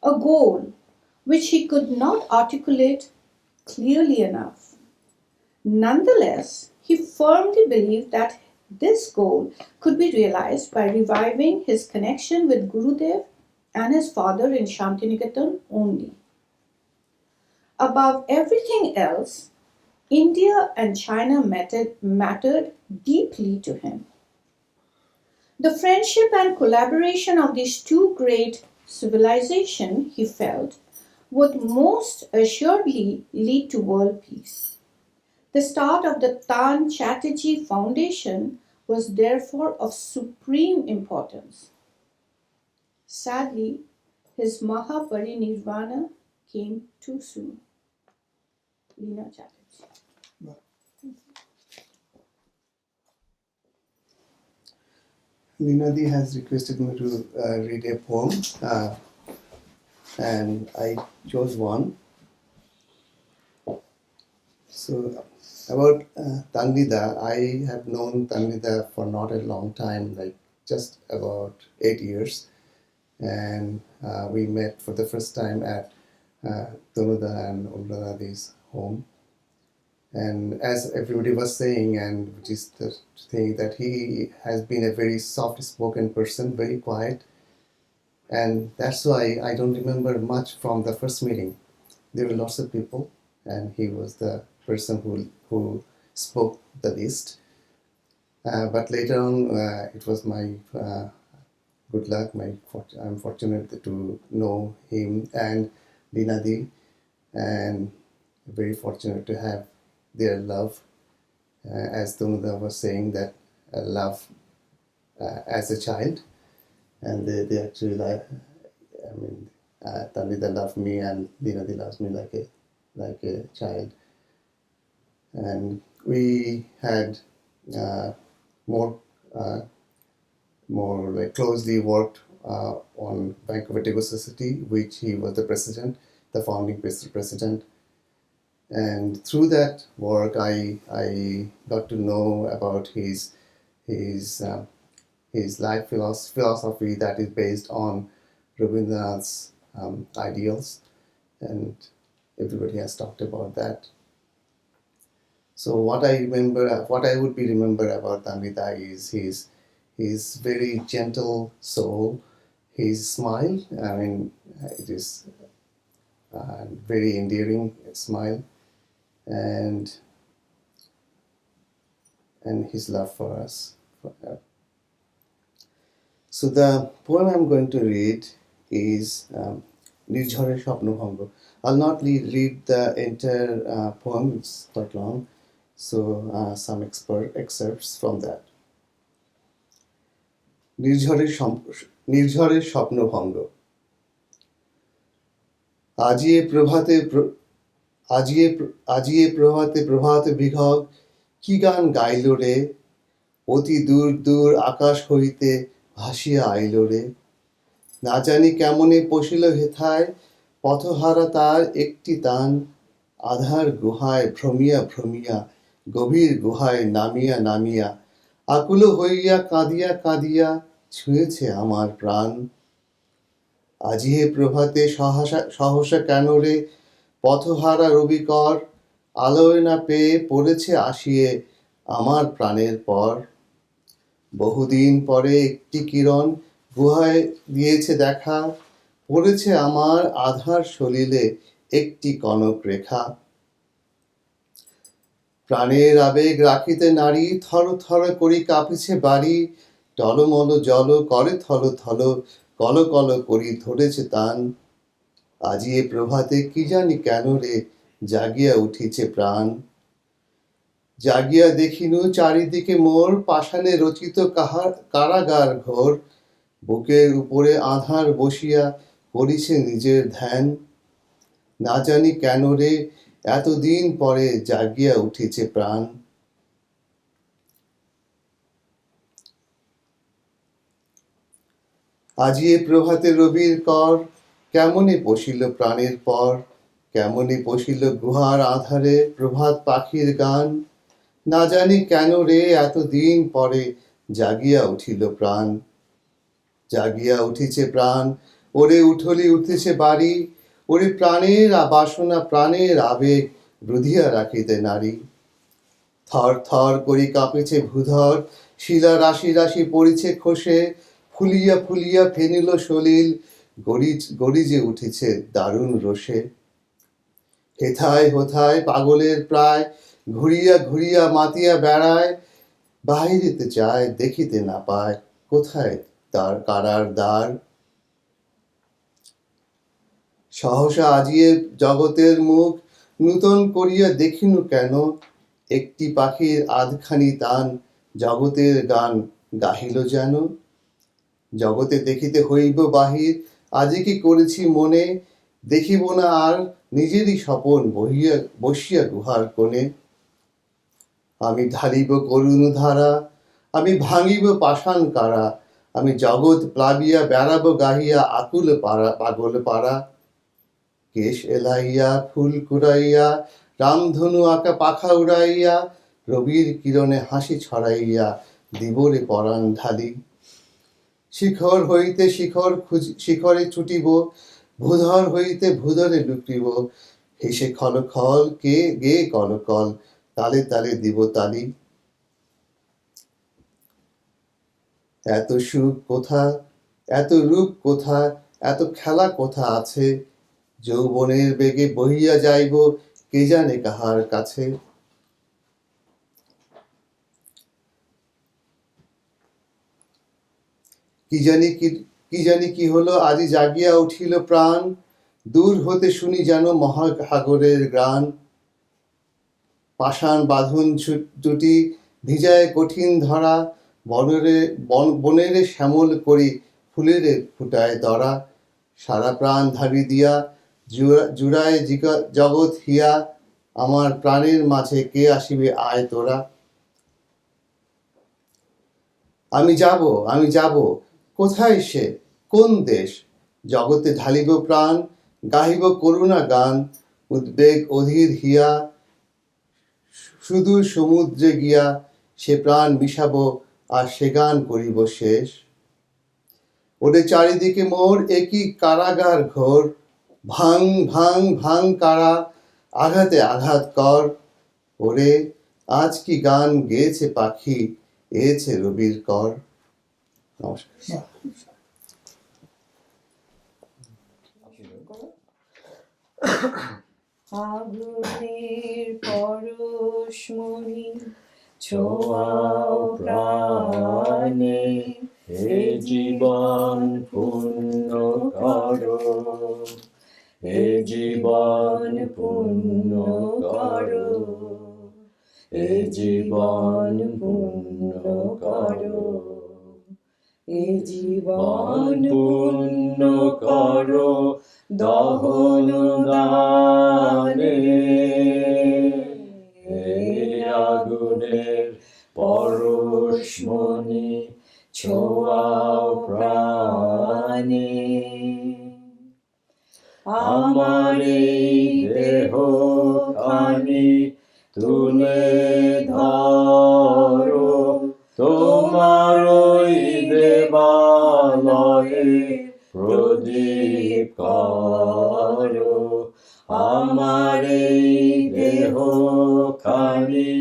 a goal, which he could not articulate clearly enough. Nonetheless, he firmly believed that this goal could be realized by reviving his connection with Gurudev and his father in Shantiniketan only. Above everything else, India and China mattered deeply to him. The friendship and collaboration of these two great civilizations, he felt, would most assuredly lead to world peace. The start of the Tan Chatterjee Foundation was therefore of supreme importance. Sadly, his Mahaparinirvana came too soon. Leena Chatterjee. Leena Di has requested me to read a poem, and I chose one. So, about Tanvida, I have known Tanvida for not a long time, like just about 8 years. And we met for the first time at Anuradha and Anuradha's home. And as everybody was saying, and which is the thing, that he has been a very soft-spoken person, very quiet. And that's why I don't remember much from the first meeting. There were lots of people, and he was the person who spoke the least. But later on, it was my good luck. I'm fortunate to know him and Leena Di, and very fortunate to have their love. As Anuradha was saying, that love as a child, and they actually like. I mean, Tanvida loved me, and Leena Di loves me like a child. And we had more more like closely worked on Bank of Indigo Society, which he was the president, the founding president. And through that work, I got to know about his life philosophy that is based on Rabindranath's ideals, and everybody has talked about that. So what I would be remember about Tanvita is his very gentle soul, his smile. I mean, it is very endearing smile, and his love for us. So the poem I'm going to read is Nirjhare Shapnobhango. I'll not read the entire poem, it's quite long, so some excerpts from that. নির্ঝরে স্বপ্নভঙ্গ। আজিয়ে প্রভাতে প্রভাত বিঘগ কি গান গাইল রে, অতি দূর দূর আকাশ হইতে ভাসিয়া আইল রে। না জানি কেমনে পশিল হেথায়, পথহারা তার একটি তান, আধার গুহায় ভ্রমিয়া ভ্রমিয়া গভীর গুহায় নামিয়া নামিয়া আকুল হইয়া কাঁদিয়া কাঁদিয়া ছুঁয়েছে আমার প্রাণ। আজিহে প্রভাতে সহসা কেন রে, পথহারা রবিকর আলোয় না পেয়ে পড়েছে আসিয়ে আমার প্রাণের পর। বহুদিন পরে একটি কিরণ গুহায় দিয়েছে দেখা, পড়েছে আমার আধার সলিলে একটি কনক রেখা। প্রাণের আবেগ রাখিতে নারী থর থর করি কাঁপিছে বাড়ি, টলমল জল করে থল থল কল কল করি ধরেছে তান। আজিয়ে প্রভাতে কি জানি কেন রে, জাগিয়া উঠিছে প্রাণ। জাগিয়া দেখিনু চারিদিকে মোর, পাষাণে রচিত কারাগার ঘোর। বুকের উপরে আধার বসিয়া করিছে নিজের ধ্যান। না জানি কেন রে, এতদিন পরে জাগিয়া উঠিছে প্রাণ। আজিয়ে প্রভাতে রবির কর, কেমনে পশিল প্রাণের পর। কেমনে পশিল গুহার আধারে প্রভাত পাখির গান। না জানি কেন রে, এতদিন পরে জাগিয়া উঠিল প্রাণ। জাগিয়া উঠিছে প্রাণ, ওরে উঠলি উঠেছে বাড়ি। ওরে প্রাণের বাসনা প্রাণের আবেগ রুধিয়া রাখিতে নারী। থর থর করি কাঁপিছে ভূধর, শিলা রাশি রাশি পড়িছে খসে। ফুলিয়া ফুলিয়া ফেনিল সলিল, গরিজে উঠেছে দারুণ রোষে। হেথায় হোথায় পাগলের প্রায়, ঘুরিয়া ঘুরিয়া মাতিয়া বেড়ায়। বাহিরেতে চায় দেখিতে না পায়, কোথায় তার কারার দ্বার। সহসা আজিয়ে জগতের মুখ নূতন করিয়া দেখিনু কেন, একটি পাখির আধখানি তান জগতের গান গাহিল যেন। জগতে দেখিতে হইব বাহির, আজি কি করেছি মনে, দেখিব না আর নিজেরই স্বপন বসিয়া গুহার কোণে। আমি ঢালিব করুণ ধারা, আমি ভাঙিব পাষাণ কারা, আমি জগৎ প্লাবিয়া বেড়াবো গাহিয়া আকুল পাগল পাড়া। কেশ এলাইয়া ফুল কুড়াইয়া, রামধনু আঁকা পাখা উড়াইয়া, রবির কিরণে হাসি ছড়াইয়া দিবরে পরাণ ঢালি। শিখর হইতে শিখরে ছুটিব, ভূধর হইতে ভূধরে লুটিব। হেসে খল খল গে কল কল, তালে তালে দিব তালি। এত সুখ কোথা, এত রূপ কোথা, এত খেলা কোথা আছে। যৌবনের বেগে বহিয়া যাইব কে জানে কাহার কাছে। কি জানি কি হলো, আজি জাগিয়া উঠিল প্রাণ। দূর হতে শুনি যেন মহাসাগরের গান। পাষাণ বাঁধন দুটি ভিজায় কঠিন ধরা, বনেরে শ্যামল করি ফুলের ফুটায় দরা। সারা প্রাণ ধারি দিয়া জুড়ায় জগৎ হিয়া, আমার প্রাণের মাঝে কে আসিবে আয় তোরা। আমি যাব কোথায় সে কোন দেশ জগতে ঢালিব প্রাণ গাহিব করুণা গান উদ্বেগ অধীর হিয়া সুদূর সমুদ্রে গিয়া সে প্রাণ মিশাবো আর সে গান করিব শেষ ওরে চারিদিকে মোর একই কারাগার ঘোর ভাং ভাং ভাং কারা আঘাতে আঘাত কর ওরে আজ কি গান গেয়েছে পাখি এছে রবির কর নমস্কার আগুনের পরশমণি ছোঁয়াও প্রাণে হে জীবন পূর্ণ করো হে জীবন পূর্ণ করো হে জীবন পূর্ণ করো হে জীবন পূর্ণ করো দহন দানে আগুনের পরশমণি ছোঁয়াও প্রাণে আমার এই দেহ খানি তুলে ধরো তোমার ওই দেবালয়ে প্রদীপ করো আমার এই দেহ খানি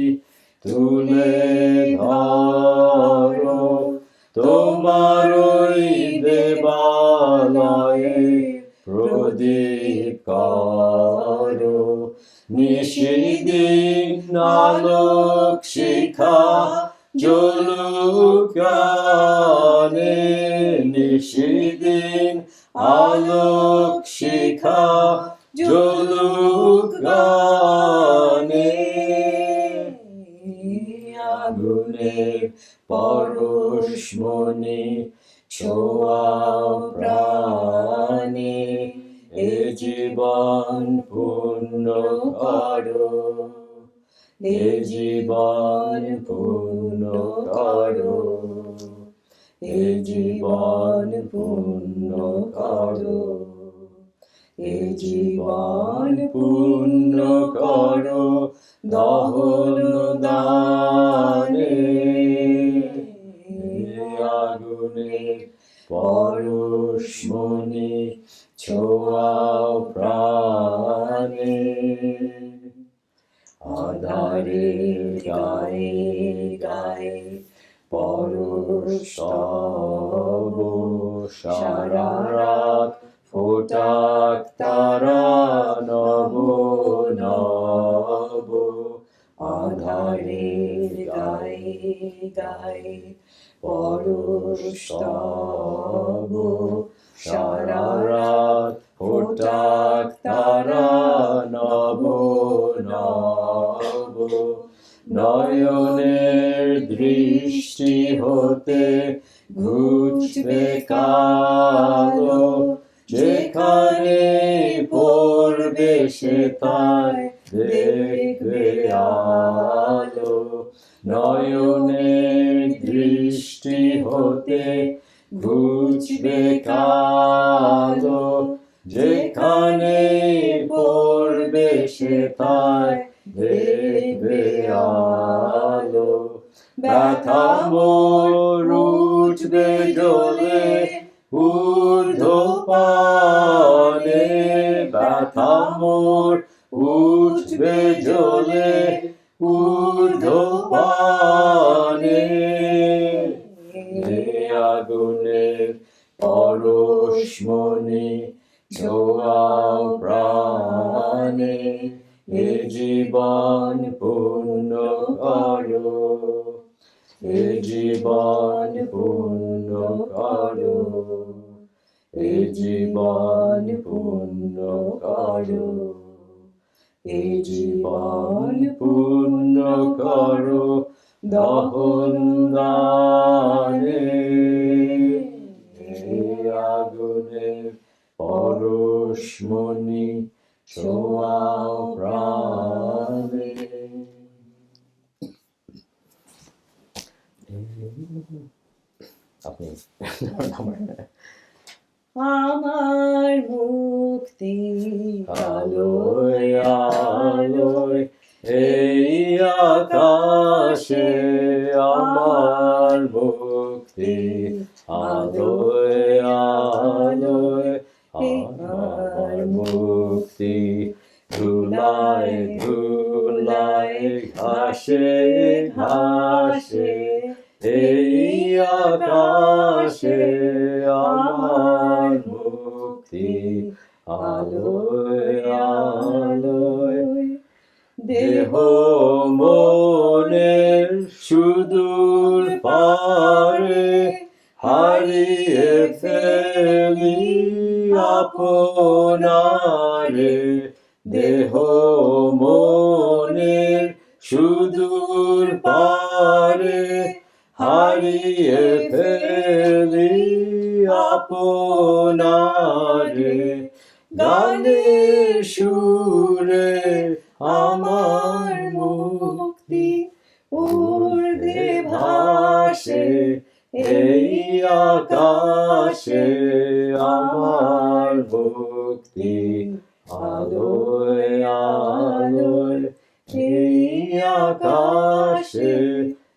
তুলে ধরো তোমার ওই দেবালয়ে প্রদীপ করো নিশিদিন আলোক শিখা জ্বলুক গানে নিশিদিন আলোক শিখা জ্বলুক গানে আগুনের পরশমণি ছোঁয়াও প্রাণে এ জীবন পূর্ণ করো এ জীবন পূর্ণ করো এ জীবন পূর্ণ করো এ জীবন পূর্ণ করো দহন দানে আগুনের পরশমণি ছোঁয়াও প্রাণে আধারের গায়ে গায়ে পরশব সারা রাত ফোটাক তারা নব নব আধারের গায়ে গায়ে পরশব সারা রাত ফোটাক তারা নব নব নয়নের দৃষ্টি হতে ঘুচবে কালো যেখানে পড়বে সে তাই দেখবে আলো নয়নের দৃষ্টি হতে ঘুচবে কালো যেখানে পড়বে সে তাই দেখবে আলো ব্যথা মোর উঠবে জ্বলে ঊর্ধ্বপানে ব্যথা মোর উঠবে জ্বলে ঊর্ধ্বপানে আগুনের পরশমণি ছোঁয়াও প্রাণে এ জীবন পূর্ণ করো এ জীবন পূর্ণ করো এ জীবন পূর্ণ করো এ জীবন পূর্ণ করো দহন দানে আগুনের পরশমণি ছোঁয়াও প্রাণে আপনি আমার মুক্তি আলোয় আলোয় এই আকাশে আমার মুক্তি আলোয় আলোয় আমার মুক্তি ধুলায় ধুলায় ঘাসে ঘাসে এই আকাশে আমার মুক্তি আলোয় আলোয় দেহ মনের সুদূর পারে হারিয়ে ফেলি আপনারে দেহ মনের সুদূর পারে হারিয়ে ফেলি আপনারে গানের সুরে আমার মুক্তি উর্ধে ভাসে এই আকাশে আমার মুক্তি আলোয় আলোয় এই আকাশে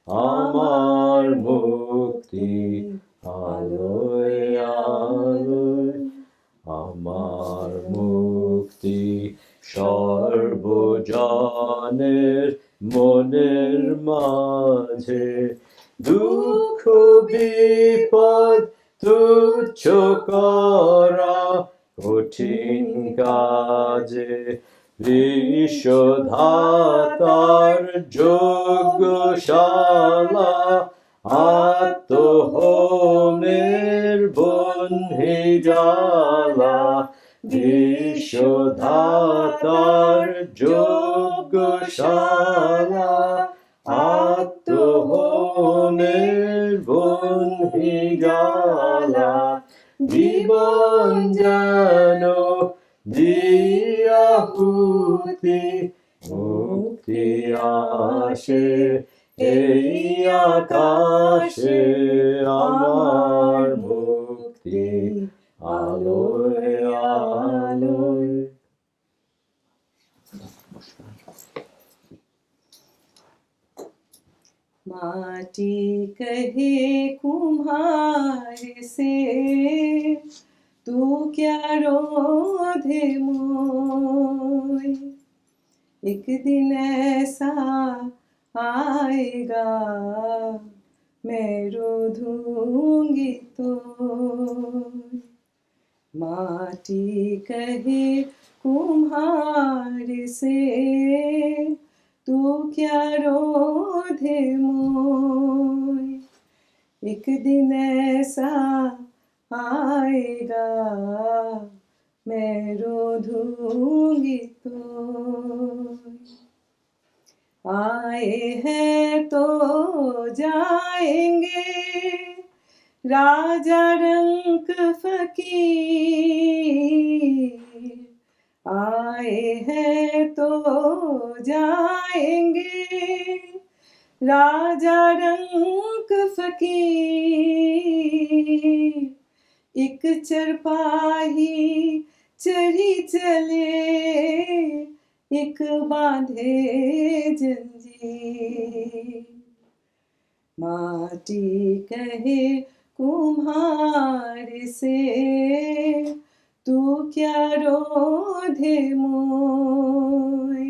আমার মুক্তি আলোয় আলোয় আমার মুক্তি সর্বজনের মনের মাঝে দুঃখ বিপদ তুচ্ছ করা কঠিন কাজে বিশ্বধাতার যজ্ঞশালা আত্মহোমের বহ্নি জ্বালা বিশ্বধাতার যজ্ঞশালা আত্মহোমের বহ্নি জ্বালা জীবন যেন দিয়াহুতি মুক্তি আসে এই আকাশে আমার মুক্তি আলোয় আলোয় माटी कहे कुम्हार से तू क्या रोधे मोय एक दिन ऐसा आएगा मैं रोधूंगी तो माटी कहे कुम्हार से तू क्या रोधे मोय एक दिन ऐसा आएगा मैं रोधूंगी तो आए हैं तो जाएंगे राजा रंक फकीर आए हैं तो जाएंगे राजा रंक फकीर एक चरपाही चढ़ी चले एक बांधे जंजीर माटी कहे कुम्हार से तू क्या रोधे मोय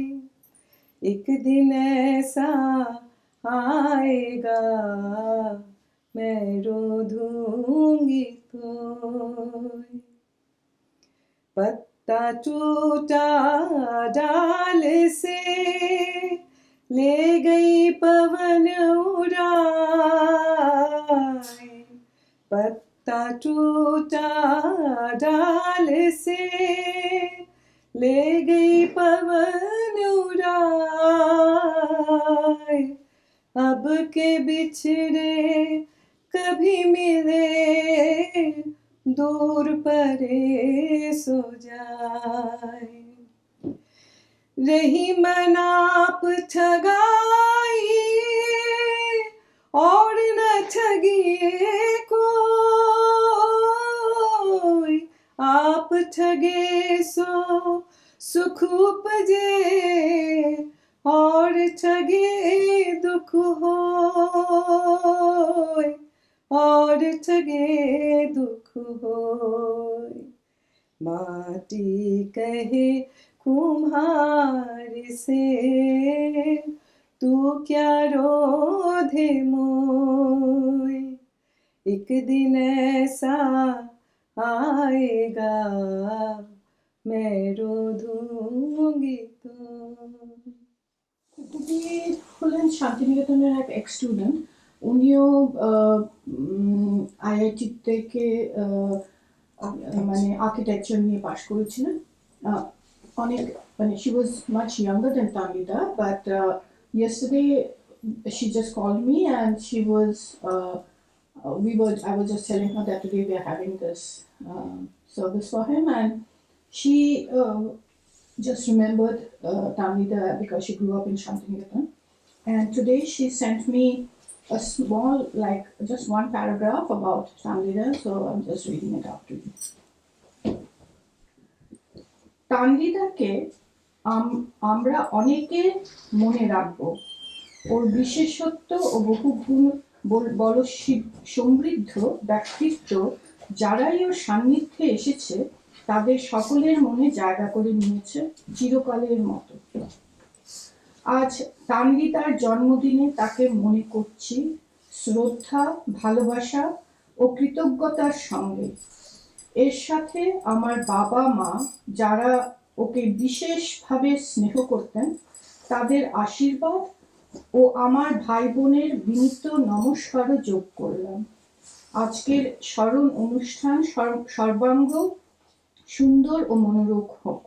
एक दिन ऐसा आएगा मैं रोधूंगी तो पत्ता टूटा डाल से ले गई पवन उड़ाए पत्ता टूटा डाल से ले गई पवन उड़ाए अब के बिछड़े कभी मिले दूर परे सो जाए रही मनाप ठगाई और न ठगिए को ठगे दुख होय, और ठगे दुख होय। माटी कहे कुम्हार से, तू क्या रोधे मोय। एक दिन ऐसा आएगा, मैं रोधूंगी तो। উনি হলেন শান্তিনিকেতনের এক এক্স স্টুডেন্ট। উনিও আইআইটি থেকে মানে আর্কিটেকচার নিয়ে পাশ করেছিলেন। অনেক মানে she was much younger than Tanvida, but yesterday she just called me and she was I was just telling her that today we are having this service for him, and she just remembered Tanvida because she grew up in Shantiniketan. And today she sent me a small, like just one paragraph about Tanvida, so I'm just reading it out to you. তানলিদাকে আমরা অনেকে মনে রাখবো। ওর বিশেষত্ব ও বহুগুণ বল সমৃদ্ধ ব্যক্তিত্ব যারাই ওর সান্নিধ্যে এসেছে তাদের সকলের মনে জায়গা করে নিয়েছে চিরকালের মতো। আজ তানলিদার জন্মদিনে তাকে মনে করছি শ্রদ্ধা, ভালোবাসা ও কৃতজ্ঞতার সঙ্গে। এর সাথে আমার বাবা মা যারা ওকে বিশেষভাবে স্নেহ করতেন তাদের আশীর্বাদ ও আমার ভাই বোনের বিনীত নমস্কারও যোগ করলাম। আজকের স্মরণ অনুষ্ঠান সর্বাঙ্গ সুন্দর ও মনোরম হোক।